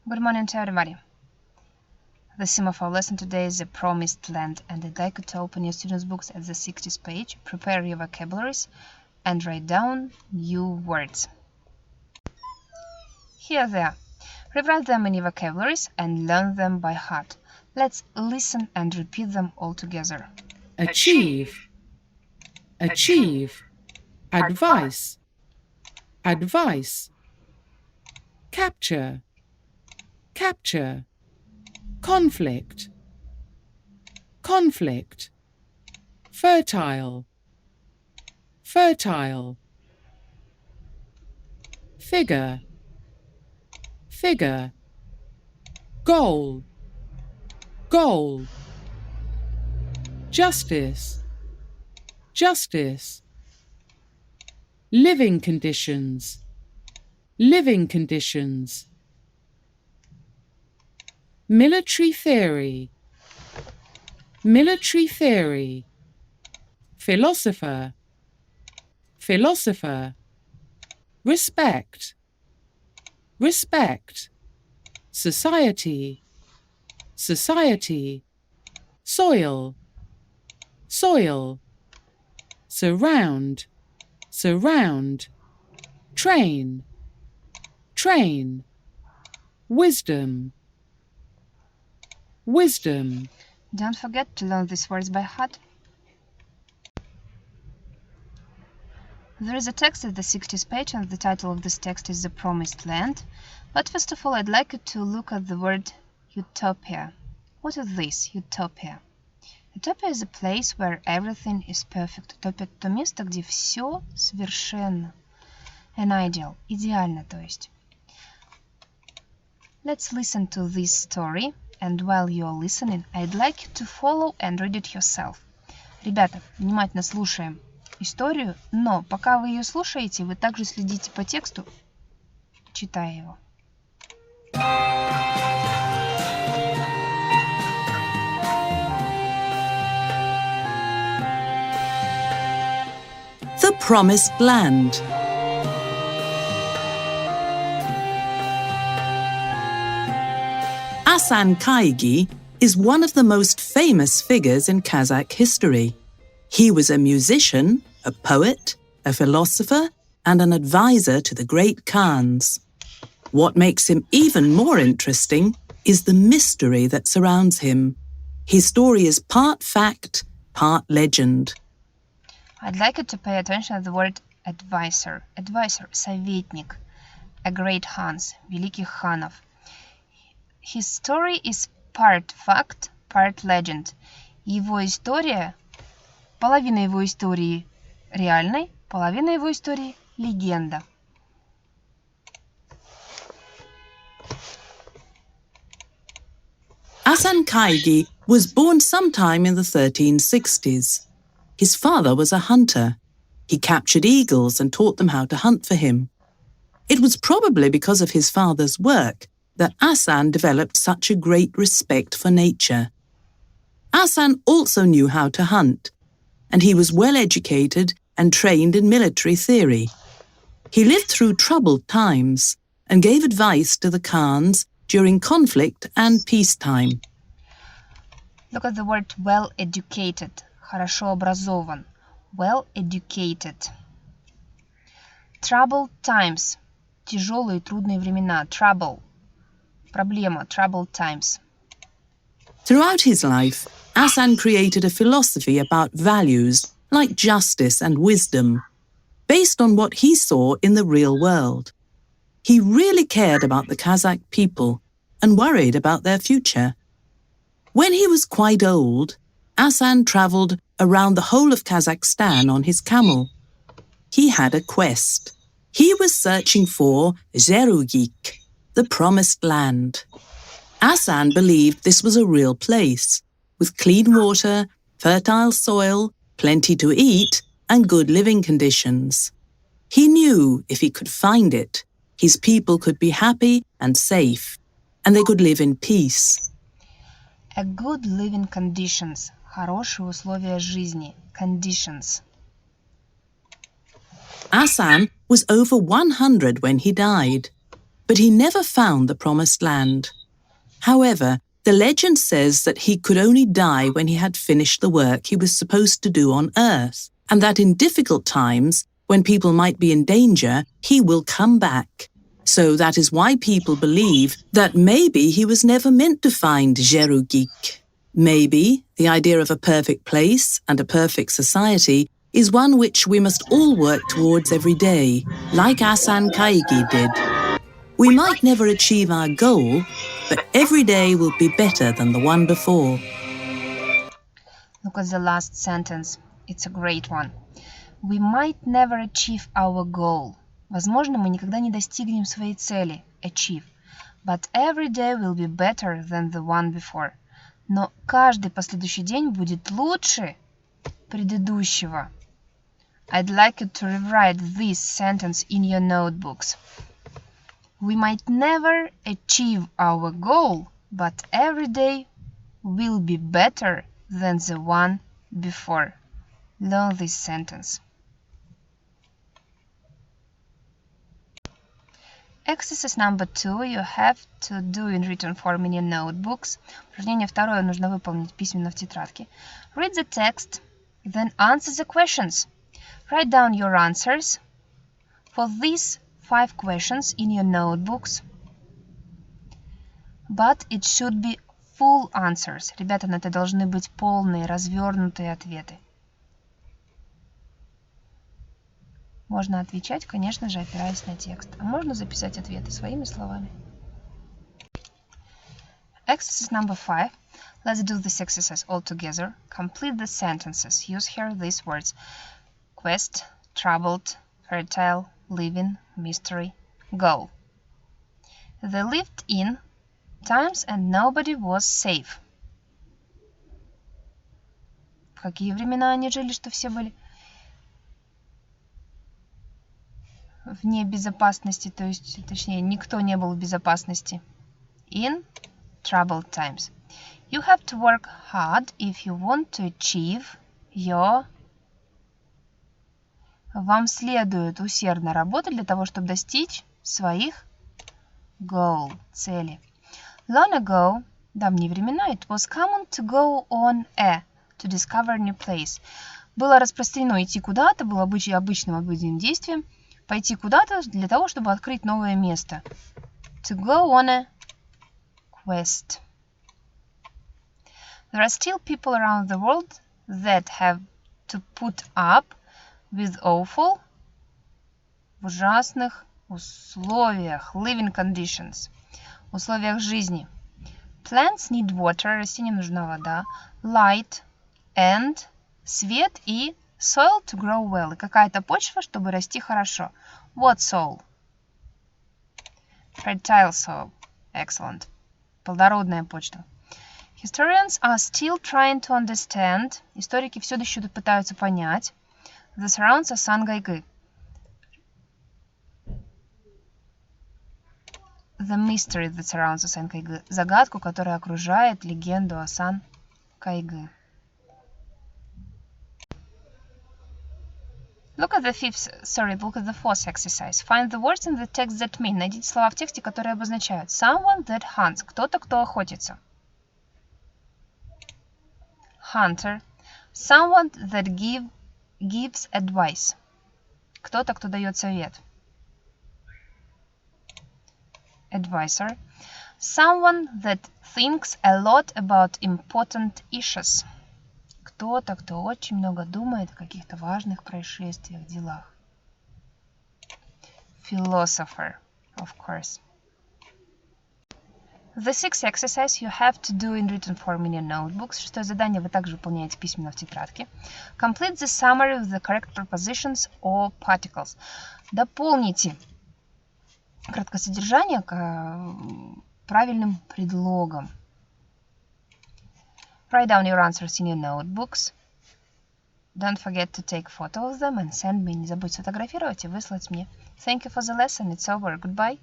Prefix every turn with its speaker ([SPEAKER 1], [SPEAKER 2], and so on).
[SPEAKER 1] Good morning to everybody. The theme of our lesson today is the promised land, and I'd like you to open your students' books at the 60th page, prepare your vocabularies, and write down new words. Here they are. Rewrite them in your vocabularies and learn them by heart. Let's listen and repeat them all together.
[SPEAKER 2] Achieve, achieve, advice, advice, capture, capture, conflict, conflict, fertile, fertile, figure, figure, goal, goal, justice, justice, living conditions, living conditions, military theory, military theory, philosopher, philosopher, respect, respect, society, society, soil, soil, surround, surround, train, train, wisdom, wisdom.
[SPEAKER 1] Don't forget to learn these words by heart. There is a text at the 60th page, and the title of this text is The Promised Land. But first of all, I'd like you to look at the word utopia. What is this, utopia? Utopia is a place where everything is perfect. Утопия – то место, где все совершенно. An ideal, идеально, то есть. Let's listen to this story, and while you're listening, I'd like you to follow and read it yourself. Ребята, внимательно слушаем историю, но пока вы ее слушаете, вы также следите по тексту, читая его.
[SPEAKER 3] The Promised Land. Hasan Kaigi is one of the most famous figures in Kazakh history. He was a musician, a poet, a philosopher, and an advisor to the great Khans. What makes him even more interesting is the mystery that surrounds him. His story is part fact, part legend.
[SPEAKER 1] I'd like you to pay attention to the word advisor. Advisor, советник, a great Khans, великих ханов. His story is part fact, part legend. Его история, половина его истории реальной, половина его истории легенда.
[SPEAKER 3] Hasan Kaigi was born sometime in the 1360s. His father was a hunter. He captured eagles and taught them how to hunt for him. It was probably because of his father's work that Hasan developed such a great respect for nature. Hasan also knew how to hunt, and he was well educated and trained in military theory. He lived through troubled times and gave advice to the Khans during conflict and peacetime.
[SPEAKER 1] Look at the word well-educated, хорошо образован, well-educated. Troubled times, тяжелые, трудные времена, trouble, проблема, troubled times.
[SPEAKER 3] Throughout his life, Hasan created a philosophy about values like justice and wisdom, based on what he saw in the real world. He really cared about the Kazakh people and worried about their future. When he was quite old, Hasan traveled around the whole of Kazakhstan on his camel. He had a quest. He was searching for Zerugik, the Promised Land. Hasan believed this was a real place, with clean water, fertile soil, plenty to eat, and good living conditions. He knew if he could find it, his people could be happy and safe, and they could live in peace.
[SPEAKER 1] A good living conditions, хорошие условия жизни, conditions.
[SPEAKER 3] Hasan was over 100 when he died. but he never found the promised land. However, the legend says that he could only die when he had finished the work he was supposed to do on Earth, and that in difficult times, when people might be in danger, he will come back. So that is why people believe that maybe he was never meant to find Jerugik. Maybe the idea of a perfect place and a perfect society is one which we must all work towards every day, like Asan Kaigi did. We might never achieve our goal, but every day will be better than the one before.
[SPEAKER 1] Look at the last sentence. It's a great one. We might never achieve our goal. Возможно, мы никогда не достигнем своей цели. Achieve. But every day will be better than the one before. Но каждый последующий день будет лучше предыдущего. I'd like you to rewrite this sentence in your notebooks. We might never achieve our goal, but every day will be better than the one before. Learn this sentence. Exercise number 2 you have to do in written form in your notebooks. Упражнение второе нужно выполнить письменно в тетрадке. Read the text, then answer the questions. Write down your answers for these 5 questions in your notebooks. But it should be full answers. Ребята, но это должны быть полные, развернутые ответы. Можно отвечать, конечно же, опираясь на текст. А можно записать ответы своими словами. Exercise number 5. Let's do this exercise all together. Complete the sentences. Use here these words. Quest, troubled, fertile, living, mystery, goal. They lived in times and nobody was safe. В какие времена они жили, что все были вне безопасности, то есть, точнее, никто не был в безопасности. In troubled times. You have to work hard if you want to achieve your... Вам следует усердно работать для того, чтобы достичь своих goal, цели. Long ago, давние времена, it was common to go on to discover a new place. Было распространено идти куда-то, было обычным обыденным действием, пойти куда-то для того, чтобы открыть новое место. To go on a quest. There are still people around the world that have to put up with awful, в ужасных условиях, living conditions, условиях жизни. Plants need water, растениям нужна вода, light and свет и soil to grow well, и какая-то почва, чтобы расти хорошо. What soil? Fertile soil. Excellent. Плодородная почва. Historians are still trying to understand. Историки все еще пытаются понять. The surrounds Asan Kaigi. The mystery that surrounds Asan Kaigi. Загадку, которая окружает легенду Asan Kaigi. Look at the fourth exercise. Find the words in the text that mean. Найдите слова в тексте, которые обозначают. Someone that hunts. Кто-то, кто охотится. Hunter. Someone that gives advice. Кто-то, кто дает совет. Advisor. Someone that thinks a lot about important issues. Кто-то, кто очень много думает о каких-то важных происшествиях, делах. Philosopher, of course. The sixth exercise you have to do in written form in your notebooks. Шестое задание вы также выполняете письменно в тетрадке. Complete the summary with the correct prepositions or particles. Дополните краткосодержание к правильным предлогам. Write down your answers in your notebooks. Don't forget to take photo of them and send me. Не забудь сфотографировать и выслать мне. Thank you for the lesson. It's over. Goodbye.